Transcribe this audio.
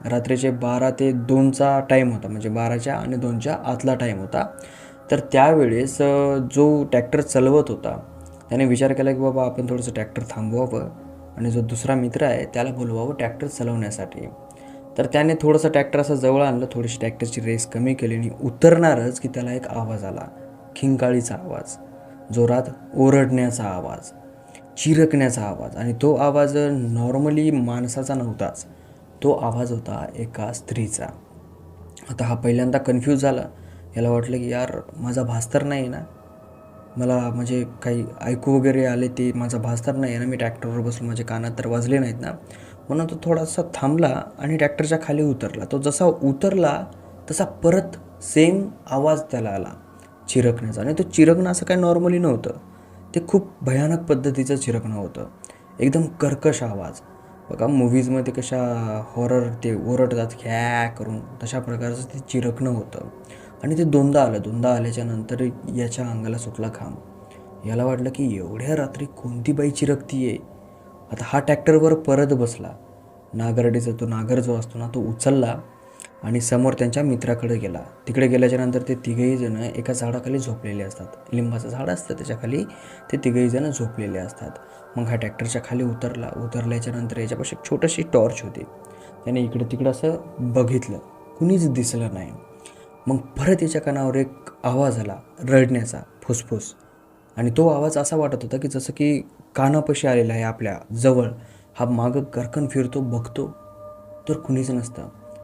रात्रीचे 12 ते 2चा टाईम होता, म्हणजे 12च्या आणि 2च्या आतला टाईम होता. तर त्यावेळेस जो ट्रॅक्टर चालवत होता त्याने विचार केला की बाबा आपण थोडंसं ट्रॅक्टर थांबवावं आणि जो दुसरा मित्र आहे त्याला बोलवावं ट्रॅक्टर चालवण्यासाठी. तर त्याने थोडंसं ट्रॅक्टर असं जवळ आणलं, थोडीशी ट्रॅक्टरची रेस कमी केली आणि उतरणारच की त्याला एक आवाज आला, खिंकाळीचा आवाज, जोरात ओरडण्याचा आवाज, चिरकण्याचा आवाज. आणि तो आवाज नॉर्मली माणसाचा नव्हताच, तो आवाज होता एका स्त्रीचा. आता हा पहिल्यांदा कन्फ्यूज झाला. याला वाटलं की यार माझा भास तर नाही ना, मला म्हणजे काही ऐकू वगैरे आले ते माझा भास तर नाही आहे ना, मी ट्रॅक्टरवर बसलो माझ्या कानात तर वाजले नाहीत ना. म्हणून तो थोडासा थांबला आणि ट्रॅक्टरच्या खाली उतरला. तो जसा उतरला तसा परत सेम आवाज त्याला आला चिरकण्याचा. आणि तो चिरकणं असं काय नॉर्मली नव्हतं, ते खूप भयानक पद्धतीचं चिरकणं होतं, एकदम कर्कश आवाज. बघा मूव्हीजमध्ये कशा हॉरर ते ओरडतात घ्या करून, तशा प्रकारचं ते चिरकणं होतं. आणि ते दोनदा आलं. दोनदा आल्याच्या नंतर याच्या अंगाला सुटला घाम. याला वाटलं की एवढ्या रात्री कोणती बाई चिरकती आहे. आता हा ट्रॅक्टरवर परत बसला. नागरडीचा तो नागर जो असतो ना तो उचलला आणि समोर त्यांच्या मित्राकडे गेला. तिकडे गेल्याच्या नंतर ते तिघही जण एका झाडाखाली झोपलेले असतात. लिंबाचं झाड असतं त्याच्याखाली ते तिघही जण झोपलेले असतात. मग हा ट्रॅक्टरच्या खाली उतरला. उतरल्याच्या नंतर याच्यापाशी एक छोटीशी टॉर्च होती. त्याने इकडं तिकडं असं बघितलं, कुणीच दिसलं नाही. मग परत याच्या कानावर एक आवाज आला रडण्याचा, फुसफुस. आणि तो आवाज असा वाटत होता की जसं की कानापाशी आलेला आहे आपल्या जवळ. हा मागं गर्कन फिरतो, बघतो तर कुणीच नसतं.